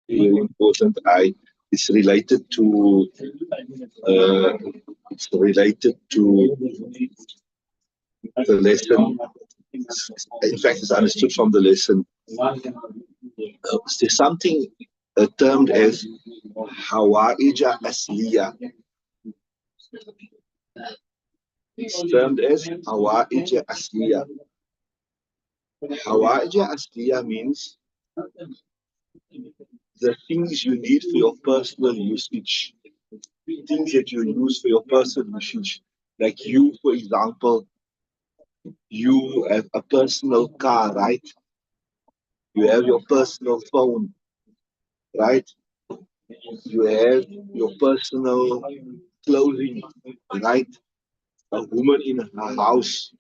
very important. It's related to uh, the lesson. In fact, it's understood from the lesson. There's something termed as Hawaija Asliya. It's termed as Hawaija Asliya. Hawaija Asliya means the things you need for your personal usage, things that you use for your personal usage. Like you, for example, you have a personal car, right? You have your personal phone, right? You have your personal clothing, right? A woman in her house,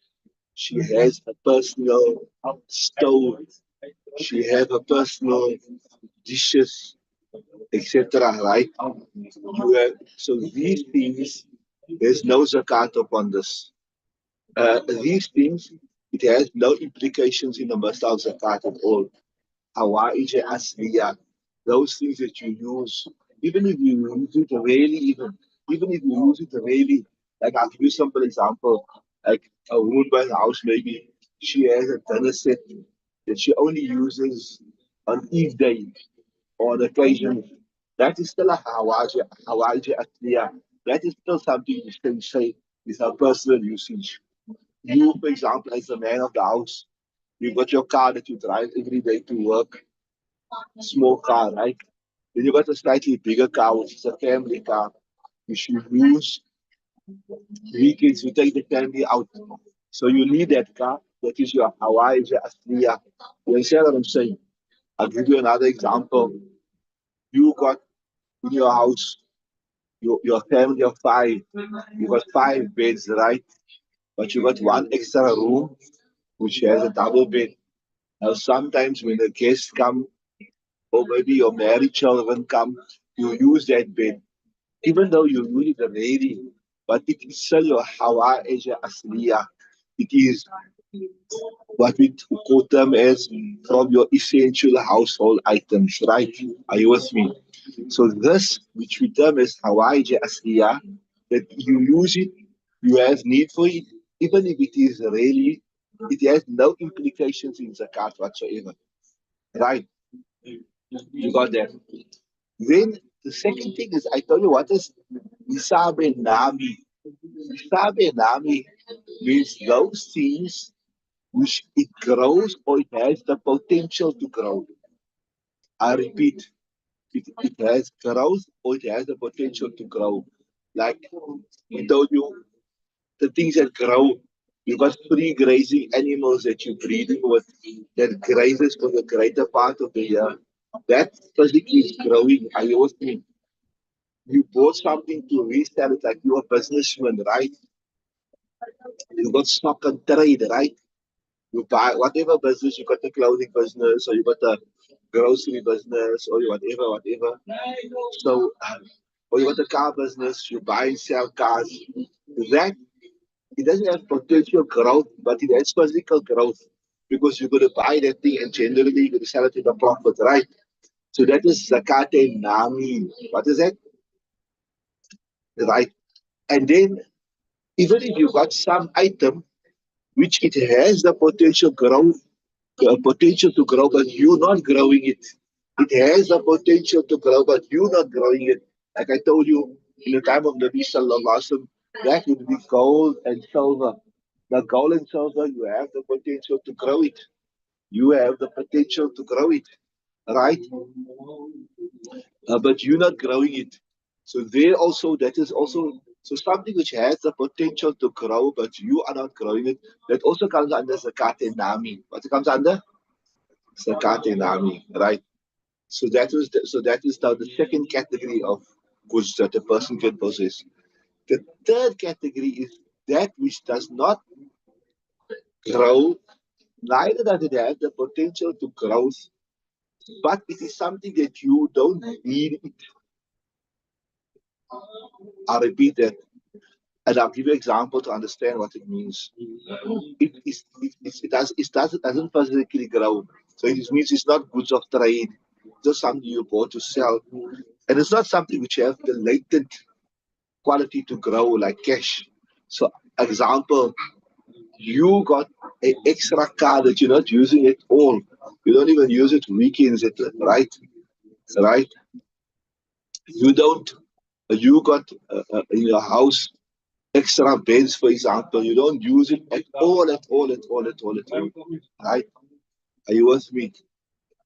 she has a personal stove, she has a personal dishes, etc. Right? You have, so these things, there's no zakat upon this. These things, it has no implications in the masal zakat at all. Hawaij asliya, those things that you use, even if you use it really, even if you use it really, like I'll give you a simple example, like a woman by the house, maybe she has a dinner set that she only uses on Eve day or on occasion. That is still a Hawaij asliya. That is still something you can say is her personal usage. You, for example, as the man of the house, you've got your car that you drive every day to work, small car, right? Then you got a slightly bigger car, which is a family car. You should use weekends to take the family out. So you need that car. That is your Hawaii Asliya. You understand what I'm saying? I'll give you another example. You got in your house, your family of five. You got five beds, right? But you got one extra room which has a double bed. Now sometimes when the guests come, or maybe your married children come, you use that bed. Even though you use it already, but it is still your Hawa Asia Asliya. It is what we call them as from your essential household items, right? Are you with me? So this, which we term as Hawa Asia Asliya, that you use it, you have need for it, even if it is really, it has no implications in zakat whatsoever, right? You got that? Then the second thing is, I told you what is Isabe Nami. Isabe Nami means those things which it grows or it has the potential to grow. I repeat, it has growth or it has the potential to grow. Like we told you, the things that grow, you got free grazing animals that you're breeding with that grazes for the greater part of the year. That physically is growing. Are you with me? You bought something to resell it like you're a businessman, right? You got stock and trade, right? You buy whatever business, you got the clothing business, or you got the grocery business, or whatever. So, or you got the car business, you buy and sell cars. That it doesn't have potential growth, but it has physical growth because you're going to buy that thing and generally you're going to sell it in a profit, right? So that is zakat nami. What is that? Right? And then even if you got some item which it has the potential to grow, but you're not growing it. It has the potential to grow, but you're not growing it. Like I told you in the time of Nabi Sallallahu Alaihi Wasallam, that would be gold and silver. The gold and silver, you have the potential to grow it. You have the potential to grow it, right? But you're not growing it. So there also, that is also, so something which has the potential to grow, but you are not growing it, that also comes under zakat and nami. What it comes under? Zakat and nami, right? So that is now the second category of goods that a person can possess. The third category is that which does not grow, neither does it have the potential to grow, but it is something that you don't need it. I'll repeat that. And I'll give you an example to understand what it means. It doesn't physically grow. So it means it's not goods of trade. just something you bought to sell. And it's not something which have the latent quality to grow like cash. So, example, you got an extra car that you're not using at all. You don't even use it weekends, right? Right? You don't. You got in your house extra beds, for example. You don't use it at all, at all, at all, at all, at all. Right? Are you with me?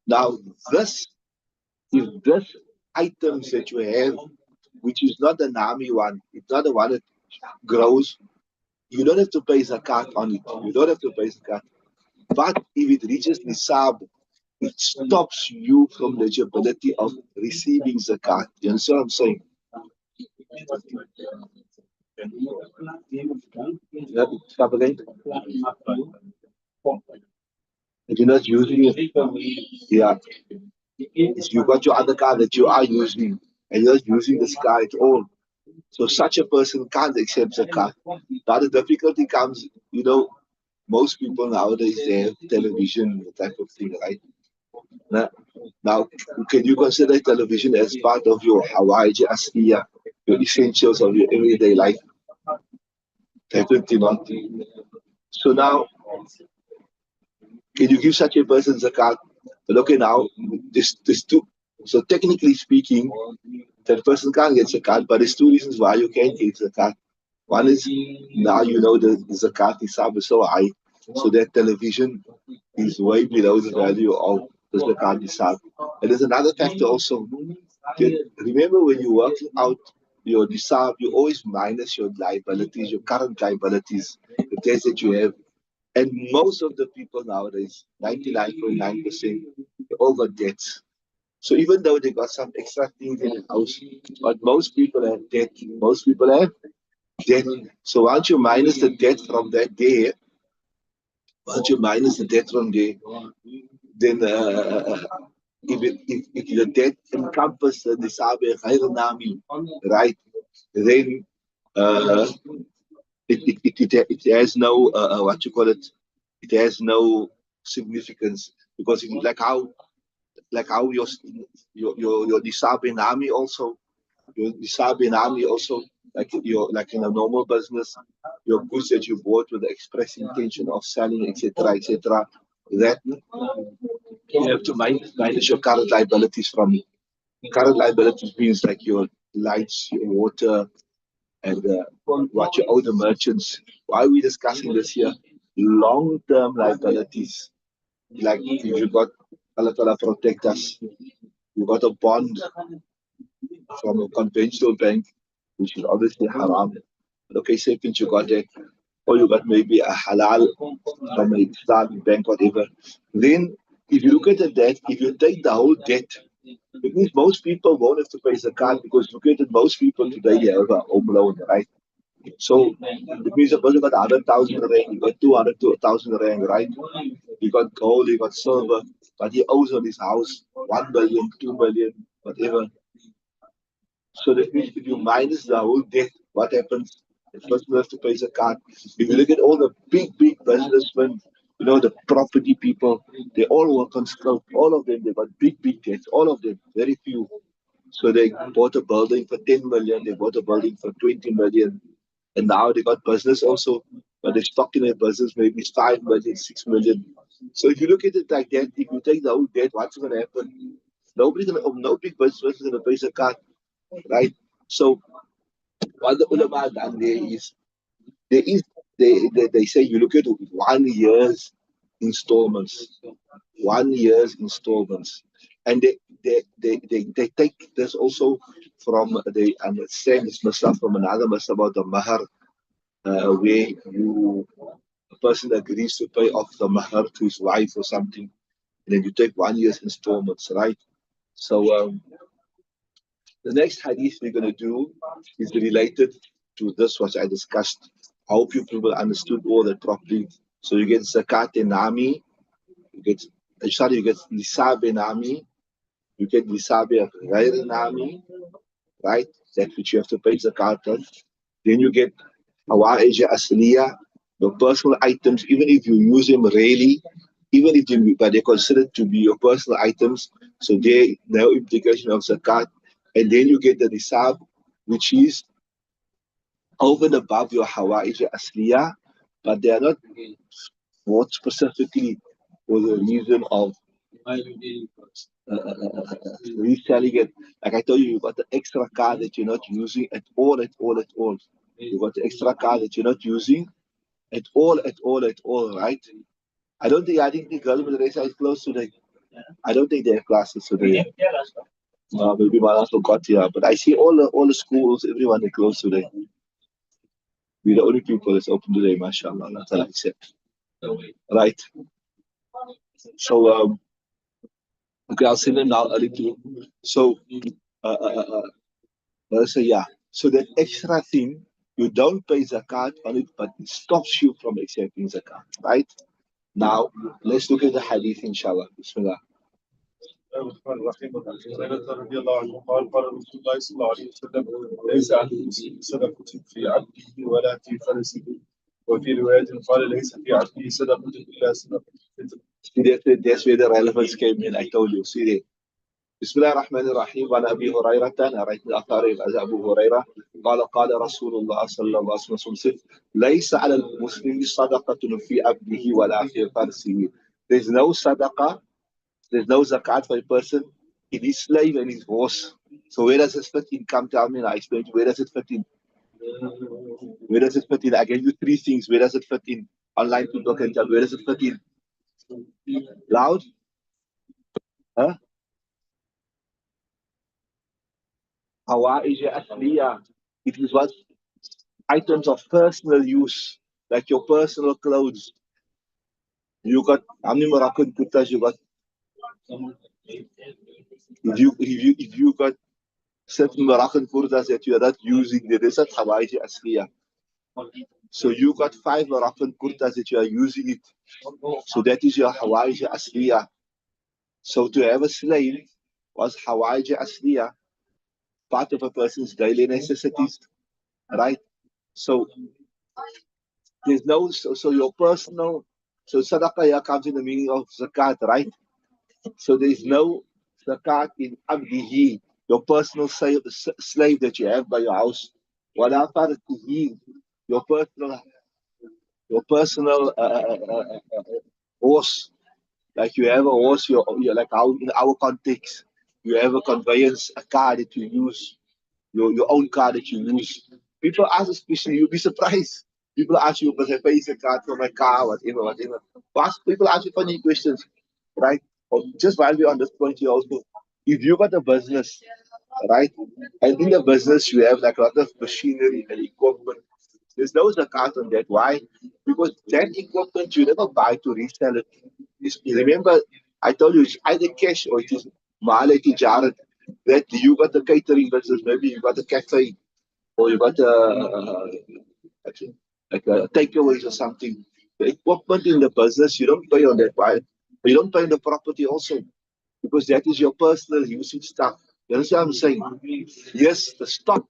Now, this if this items that you have, which is not the Nami one, it's not the one that grows, you don't have to pay zakat on it. You don't have to pay zakat. But if it reaches nisab, it stops you from the eligibility of receiving zakat. You understand what I'm saying? Yeah, stop again. If you're not using it, yeah. If you got your other car that you are using and you're not using this car at all, so such a person can't accept zakat. Now the difficulty comes, most people nowadays they have television type of thing, right? Now, now, can you consider television as part of your Hawaii Asliya, your essentials of your everyday life? Definitely not. So now, can you give such a person zakat? But okay, now this two. So technically speaking, that person can't get zakat, but there's two reasons why you can't get zakat. One is now the zakat nisab is so high, so that television is way below the value of the zakat nisab. And there's another factor also. Remember when you're working out your nisab, you always minus your liabilities, your current liabilities, the debts that you have. And most of the people nowadays, 99.9%, they all got debts. So even though they got some extra things in the house, but most people have debt. Most people have debt. So once you minus the debt from that day, once you minus the debt from there, then if the debt encompasses the nisabe nami, right? Then uh, it has no what you call it. It has no significance because if, like how your nisabe nami also your nisabe nami also like in a normal business your goods that you bought with the express intention of selling etc that you have to minus your current liabilities from it. Current liabilities means like your lights, your water, and what you owe the merchants. Why are we discussing this here? Long-term liabilities, like if you got Allah Ta'ala protect us, you got a bond from a conventional bank, which is obviously haram. But okay, say since you got it, or you got maybe a halal from an Islamic bank, whatever. Then, if you look at the debt, if you take the whole debt, it means most people won't have to pay zakat because look at it, most people today they have a home loan, right? So it means a person got 100,000 rand, you got 200,000 rand, right? You got gold, you got silver, but he owes on his house 1 million, 2 million, whatever. So that means if you minus the whole debt, what happens? The person has to pay zakat. If you look at all the big businessmen, the property people, they all work on scope. All of them, they got big debts. All of them, very few. So they bought a building for 10 million, they bought a building for 20 million, and now they got business also, but they're stuck in their business, maybe it's 5 million, 6 million. So if you look at it like that, if you take the whole debt, what's going to happen? No big business is going to pay zakat, right? So what the ulama done there is they say you look at 1 year's installments, 1 year's installments, and they take this also from they understand this masala from another masala about the mahar, where a person agrees to pay off the mahar to his wife or something, and then you take 1 year's installments, right? So the next hadith we're going to do is related to this, what I discussed. I hope you people understood all that properly. So you get zakat and nami, you get nisab and nami, you get nisab and nami, right? That which you have to pay zakat on. Then you get hawaij asliya, your personal items, even if you use them rarely, even if but they're considered to be your personal items, so they no implication of zakat. And then you get the nisab, which is over and above your hawa'ij asliya, but they are not bought specifically for the reason of reselling it. Like I told you, you got the extra car that you're not using at all, at all, at all. You got the extra car that you're not using at all, at all, at all, right? I think the girl madrasa is closed today. I don't think they have classes today. Maybe Mala forgot here, but I see all the schools, everyone is closed today. We're the only people that's open today, mashallah. That's all I said. Right. So okay, I'll send them now early too. So let's say yeah. So that extra thing, you don't pay zakat on it, but it stops you from accepting zakat. Right? Now let's look at the hadith, inshallah. Bismillah. الرحمن الرحيم. هريرة رضي الله عنه قال قال رسول الله صلى الله عليه وسلم ليس على المسلم صدقة في عبده ولا في فرسه وفي رواية قال ليس في عبده صدقة إلا صدقة الفطر. That's where the relevance came in. I told you. See there. بسم الله الرحمن الرحيم. وعن ابي هريره نريت الاثار ابو هريره قال رسول الله صلى الله عليه وسلم ليس على المسلم صدقه في عبده ولا في فرسه. There's no sadaqah, there's no zakat for a person in his slave and his horse. So where does it fit in? Come tell me and I explain to you. Where does it fit in? Where does it fit in? I gave you three things. Where does it fit in? Online people can tell. Where does it fit in? Loud? Huh? Hawa'ij asliya. It is what items of personal use, like your personal clothes. You got how many Moroccan kurtas you got? If you got certain Moroccan kurtas that you are not using, there is a Hawa'ij asliya. So you got 5 Moroccan kurtas that you are using it. So that is your Hawa'ij asliya. So to have a slave was Hawa'ij asliya, part of a person's daily necessities, right? So there's no so your personal sadaqah here comes in the meaning of zakat, right? So there's no zakat in abdihi, your personal slave that you have by your house. Wala farqihi, your personal horse. Like you have a horse, you're like how in our context, you have a conveyance, a car that you use, your own car that you use. People ask, especially, you'll be surprised. People ask you, but I pay a card for my car, whatever, whatever. People ask you funny questions, right? Or just while we're on this point here also, if you got a business, right? And in the business you have like a lot of machinery and equipment. There's no zakat on that. Why? Because that equipment you never buy to resell it. Remember, I told you it's either cash or it is ma'ale tijarat. That you got the catering business, maybe you got a cafe, or you got like a takeaways or something. The equipment in the business, you don't pay on that. Why? You don't pay on the property also because that is your personal usage stuff. You understand what I'm saying? Yes, the stock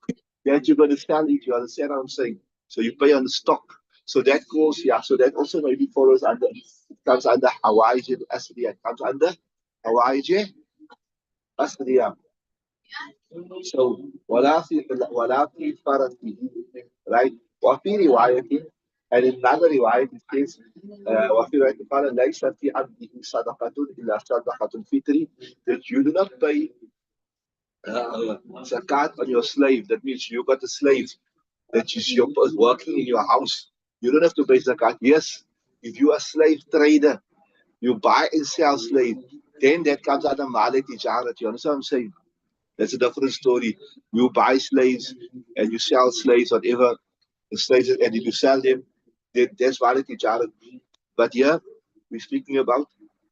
that you're going to sell it, you understand what I'm saying? So you pay on the stock. So that goes, yeah, so that also maybe follows under, it comes under Hawaii Asriya. It comes under Hawaii Asriya. So, ولا في فرسه, right? وفي رواية, and in another riwayat it says, وفي رواية قال ليس في عبده صدقة إلا صدقة الفطر, that you do not pay zakat on your slave. That means you got a slave that is your working in your house. You don't have to pay zakat. Yes, if you are a slave trader, you buy and sell slave, then that comes under Malik Tijarat. You understand what I'm saying? That's a different story. You buy slaves and you sell slaves, whatever the slaves, and if you sell them, then that's Malik Tijarat. But here, we're speaking about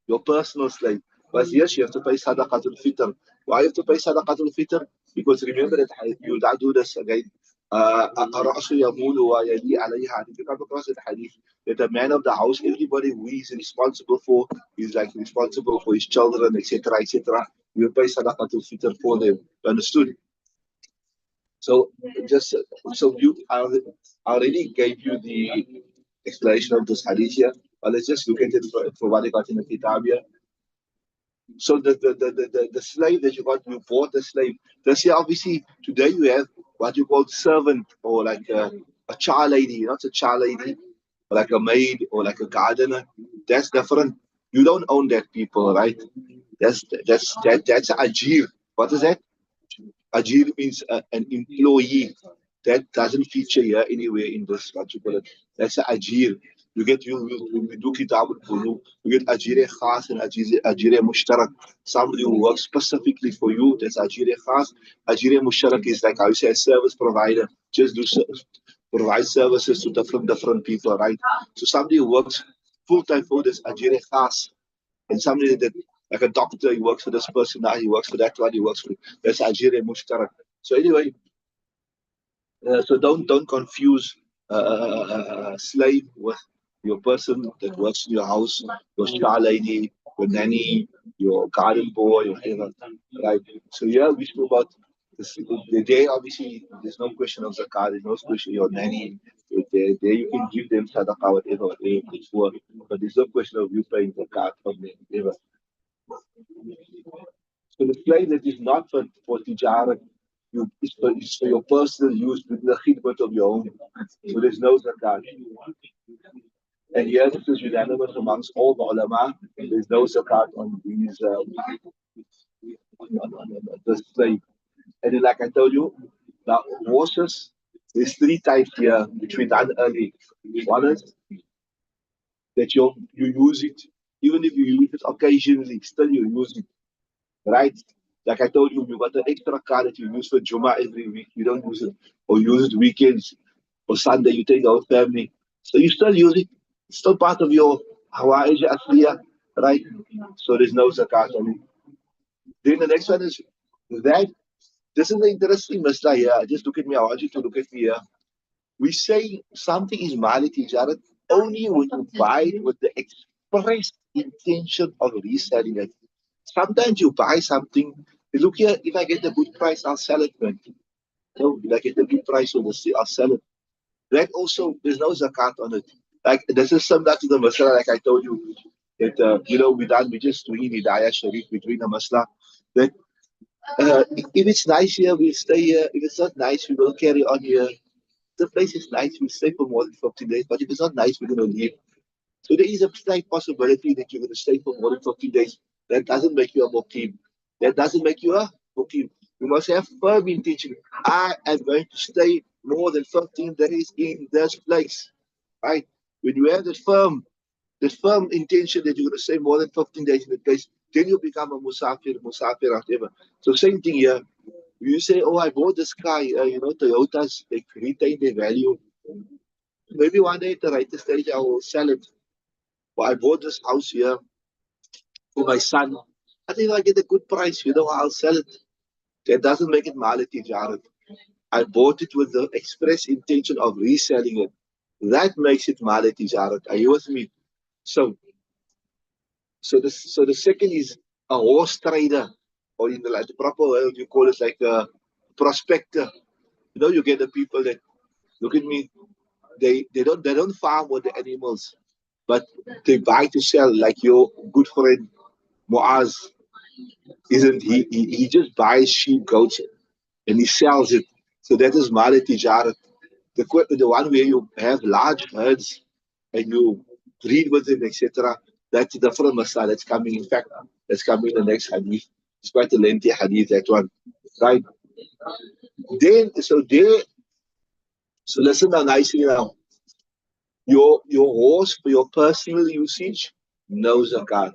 your personal slave. But yes, you have to pay Sadaqatul Fitr. Why you have to pay Sadaqatul Fitr? Because remember that you don't do this again. الرأس يمول ويلي عليها. If you come across that hadith, that the man of the house, everybody who is responsible for, is like responsible for his children, etc., etc. You pay Sadaqatul Fitr for them. Understood? So just so I already gave you the explanation of this hadith here. But let's just look at it for what they got in the Kitab here. So the slave that you bought the slave. This year, obviously, today you have what you call servant or like a child lady, not a child lady, or like a maid or like a gardener. That's different. You don't own that people, right? That's a ajir. What is that? Ajir means an employee. That doesn't feature here anywhere in this, what you call it. That's a ajir. When we do kitab al you get ajir khas and ajir mushtarak. Somebody who works specifically for you, that's ajir khas. Ajir mushtarak is like how you say a service provider. Just provide services to different people, right? So somebody who works full time for this ajir khas, and somebody that like a doctor, he works for this person now, he works for that one, he works for that's ajir mushtarak. So anyway, so don't confuse slave with your person that works in your house, your child lady, your nanny, your garden boy, or whatever. Right. So yeah, we spoke about the day. Obviously, there's no question of zakat. There's no question your nanny. There you can give them sadaqah, whatever it's worth. But there's no question of you paying zakat from them, whatever. So the slave that is not for tijarat, it's for your personal use with the khidmat of your home. So there's no zakat. And yes, this is unanimous amongst all the ulama. There's no zakat on these on the slave. And then, like I told you, now horses, there's three types here which we done early. One is that you use it, even if you use it occasionally, still you use it, right? Like I told you, you got an extra car that you use for Juma every week. You don't use it, or use it weekends or Sunday. You take the whole family, so you still use it. It's still part of your Hawaii Asliya, right? So there's no zakat on it. Then the next one is that this is the interesting masla here. Just look at me. I want you to look at me here. We say something is mali tijarat only when you buy it with the express intention of reselling it. Sometimes you buy something, you look here, if I get a good price, I'll sell it, man. So if I get a good price on the sea, I'll sell it. That also, there's no zakat on it. Like, this is similar to the masala, like I told you, that, we just doing Hidayah Shareef between the masala. That if it's nice here, we'll stay here. If it's not nice, we will carry on here. The place is nice, we'll stay for more than 15 days. But if it's not nice, we're going to leave. So there is a slight possibility that you're going to stay for more than 15 days. That doesn't make you a mukim. That doesn't make you a mukim. You must have firm intention. I am going to stay more than 15 days in this place. Right? When you have that firm intention that you're going to stay more than 15 days in the place, then you become a musafir, whatever. So same thing here. You say, oh, I bought this car, Toyotas, they retain their value. Maybe one day at the right stage, I will sell it. Or I bought this house here for my son. I think I get a good price, I'll sell it. That doesn't make it mali tijarat. I bought it with the express intention of reselling it. That makes it mali tijarat. Are you with me? So, so the second is a horse trader, or in the proper way, you call it like a prospector. You get the people that look at me. They don't farm with the animals, but they buy to sell. Like your good friend Muaz, isn't he just buys sheep, goats, and he sells it. So that is mali tijarat. The one where you have large herds and you breed with them, etc. That's a different masala. That's coming. In fact, that's coming in the next hadith. It's quite a lengthy hadith, that one, right? Then, so listen now nicely now. Your horse for your personal usage, no zakat.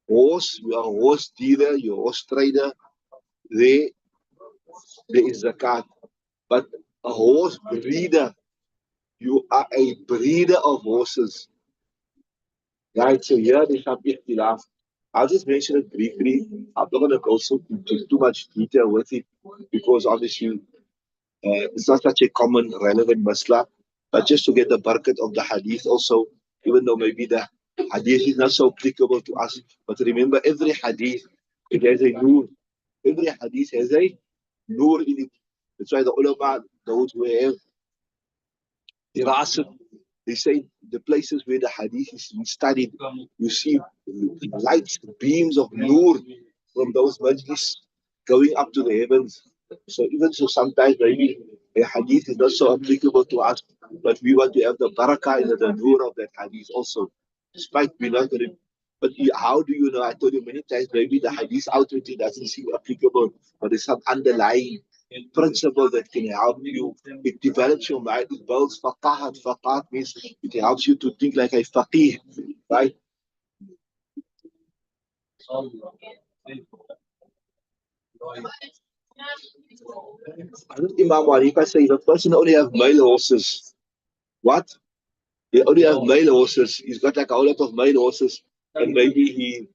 Your horse dealer, your horse trader, there, there is zakat. But a horse breeder, you are a breeder of horses. Right, so here there's some ikhtilaf. I'll just mention it briefly. I'm not going to go into too much detail with it because obviously it's not such a common, relevant masla. But just to get the barakat of the hadith also, even though maybe the hadith is not so applicable to us. But remember, every hadith, it has a nur. Every hadith has a nur in it. That's why the ulama, those who have dirasat, they say the places where the hadith is being studied, you see lights, beams of nur from those majlis going up to the heavens. So even so, sometimes maybe a hadith is not so applicable to us, but we want to have the barakah and the nur of that hadith also, despite we not going to. But how do you know? I told you many times, maybe the hadith outwardly doesn't seem applicable, but there's some underlying principle that can help you. It develops your mind, it builds faqahat. Faqahat means it helps you to think like a faqih, right? I think Imam Hanifa say if a person only have male horses, what? He only have male horses. He's got like a whole lot of male horses, and maybe he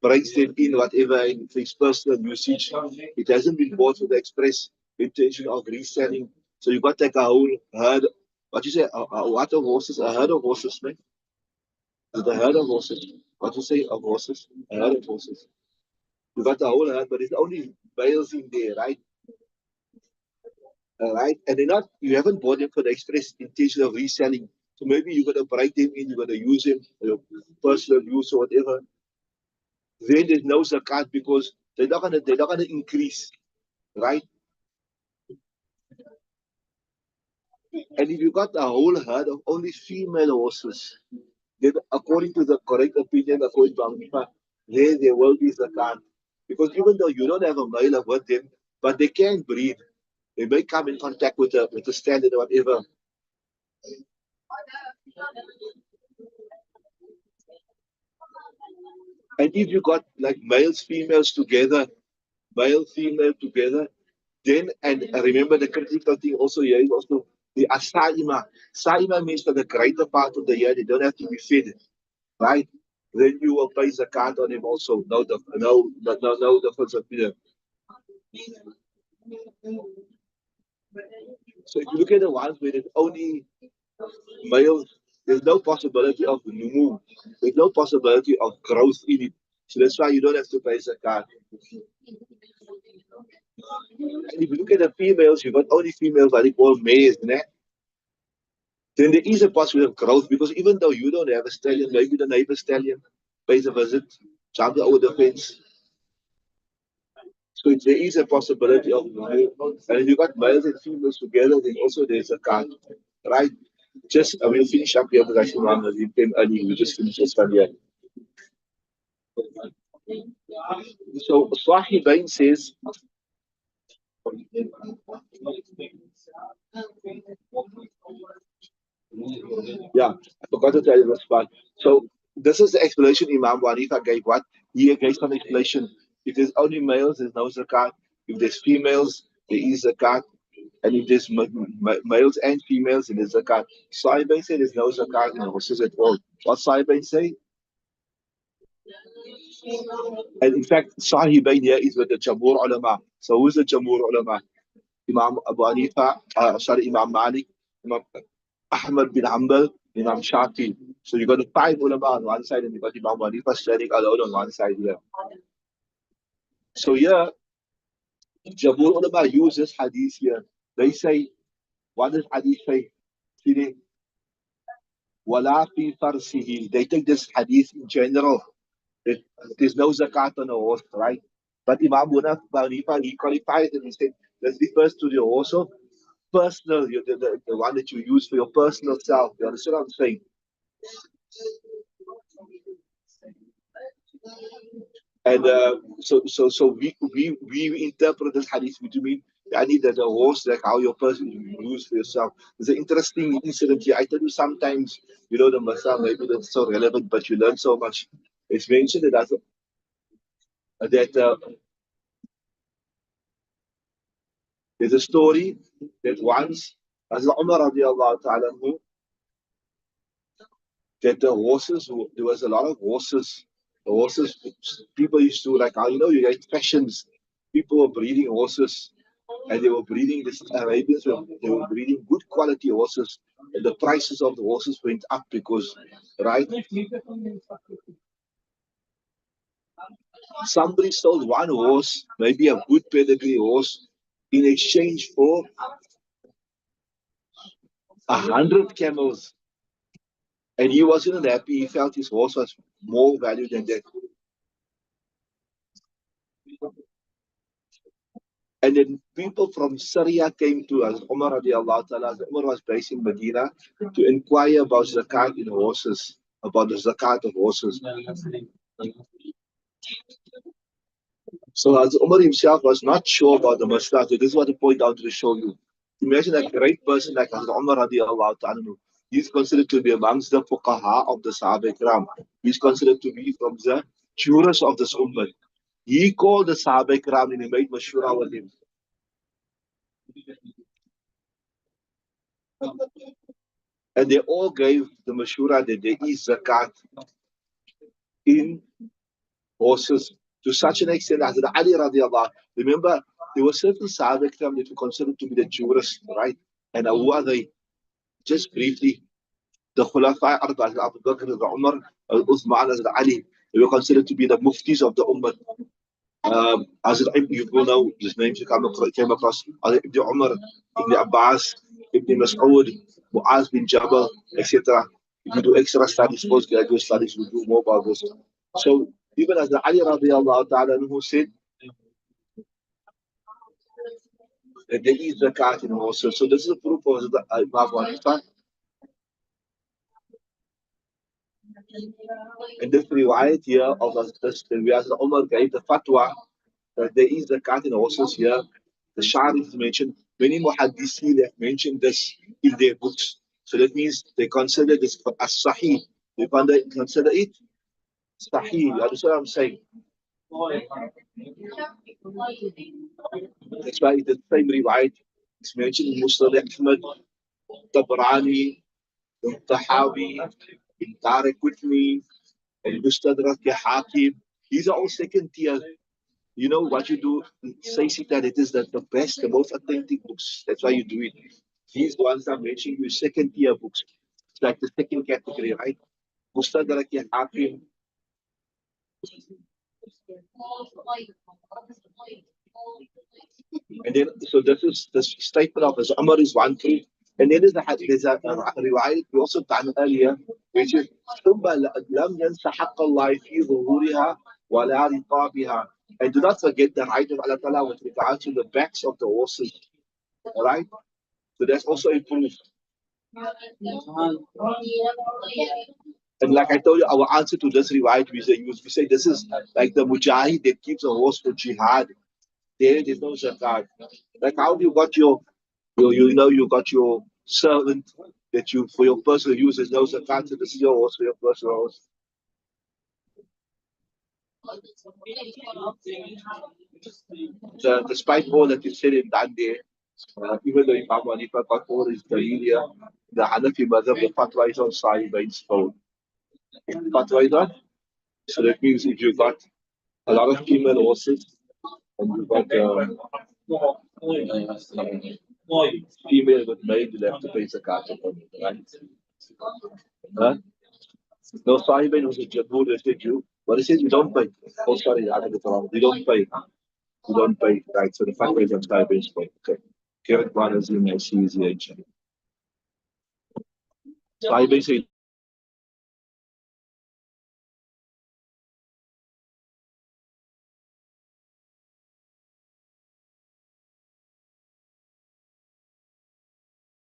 brings them in whatever in his personal usage. It hasn't been bought with the express intention of reselling. So you got like a whole herd. What you say? What of horses? A herd of horses, man. Is a herd of horses? What you say of horses? A herd of horses. You got the whole herd, but it's only males in there, right? Right? And they're not. You haven't bought them for the express intention of reselling. So maybe you're gonna break them in. You're gonna use them for your personal use or whatever. Then there's no zakat because they're not gonna increase, right? And if you got a whole herd of only female horses, then according to the correct opinion, according to Hanifa, then there will be zakat. Because even though you don't have a male with them, but they can breed. They may come in contact with the standard or whatever. And if you got like males, females together, male, female together, then and remember the critical thing also here is also the asaima. Saima means for the greater part of the year they don't have to be fed, right? Then you will pay zakat on him also. No difference opinion. So if you look at the ones where there's only males, there's no possibility of numu. There's no possibility of growth in it. So that's why you don't have to pay zakat. And if you look at the females, you've got only females that they call maize, né? Then there is a possibility of growth because even though you don't have a stallion, maybe the neighbor stallion pays a visit, jump over the fence. So there is a possibility of growth. And if you got males and females together, then also there's a card, right? Just I will finish up here because I see one you came early. We just finished this one here. So Sahibain says, yeah, I forgot to tell you this part. So this is the explanation Imam Wanifa gave. What he gave some explanation. If there's only males, there's no zakat. If there's females, there is zakat. And if there's males and females, then there's zakat. Sahibain said there's no zakat in horses at all. What Sahibain say? And in fact, Sahibain here is with the Jamhur ulama. So who's the Jamhur ulama? Imam Abu Hanifa, sorry, Imam Malik, Imam Ahmad bin Hanbal, Imam Shafi. So you got the five ulama on one side and you got Imam Hanifa standing alone on one side here. So here, Jamhur ulama use this hadith here. They say, what does hadith say? Meaning, wala fi farsihi. They take this hadith in general. That there's no zakat on a horse, right? But Imam Abu Hanifa, he qualified and he said, this refers to the horse of personal, the one that you use for your personal self. You understand what I'm saying? And so we interpret this hadith to mean I need that the horse like how your person you use for yourself. There's an interesting incident here. I tell you sometimes, the masal maybe that's so relevant, but you learn so much. It's mentioned that there's a story that once as Umar radiallahu ta'ala anhu, that there was a lot of horses. The horses, people used to like, you get fashions. People were breeding horses, and they were breeding this Arabians. They were breeding good quality horses, and the prices of the horses went up because, right? Somebody sold one horse, maybe a good pedigree horse, in exchange for 100 camels. And he wasn't happy. He felt his horse was more valued than that. And then people from Syria came to us, Umar radiallahu ta'ala, as Umar was based in Medina, to inquire about zakat in horses, about the zakat of horses. So as Umar himself was not sure about the Maslah, so this is what I point out to show you. Imagine a great person like Hazrat Umar radiallahu ta'ala. He's considered to be amongst the fuqaha of the Sahaba Ikram. He's considered to be from the jurors of this ummah. He called the Sahaba Ikram and he made mashura with him. And they all gave the mashura that there is zakat in horses to such an extent as the Ali radiallahu. Remember, there were certain Sahaba Ikram that were considered to be the jurists, right? And who are they? Just briefly, the Khulafa Arba, Abu Bakr, Umar, Uthman, Ali, they were considered to be the muftis of the ummah. As you know, his names came across Ibn Umar, Ibn Abbas, Ibn Mas'ud, Mu'az bin Jabal, etc. If you do extra studies, postgraduate studies, you do more about this. So even as the Ali radiallahu ta'ala who said that there is zakat in horses. So this is a proof of the Imam Hanifa. And this riwayat here of this, as Umar gave the fatwa that there is zakat in horses here. The Shareef mentioned, many muhaddithin have mentioned this in their books. So that means they consider this as sahih. They consider it sahih. You understand what I'm saying? That's why the same riwayat is mentioned in Musnad Ahmad, Tabrani, Tahawi, in Tariq Qutni, and Mustadrak Hakim. These are all second tier. You know what you do? Say that it is the best, the most authentic books. That's why you do it. These ones I'm mentioning you second tier books. It's like the second category, right? Mustadrak Hakim. And then, so this is the statement of Umar is one thing. And then there's a riwayat we also done earlier, which is ثم لم ينس حق الله في ظهورها ولا رقابها. And do not forget the right of Allah Ta'ala with regard to the backs of the horses. Alright? So that's also a proof. And like I told you, our answer to this riwayat, we say this is like the mujahid that keeps a horse for jihad. There's no zakat. Like how you got you got your servant that you for your personal use. There's no zakat. So this is your horse for your personal use. Despite all that you said and done there, even though Imam Hanifa got all his dalil, the Hanafi Madhab, the fatwa is on Sahibain's phone. Fatwa is on. So that means if you got a lot of female horses and you got female with male, you have to pay zakat upon it, right? Huh? No, Sahibain was a Jamhur, they said you, but they said you don't pay. Oh, sorry, I got it wrong. You don't pay. You don't pay, right? So the fatwa is on Sahibain's phone. Okay. Correct one is in ICZ. Sahibain say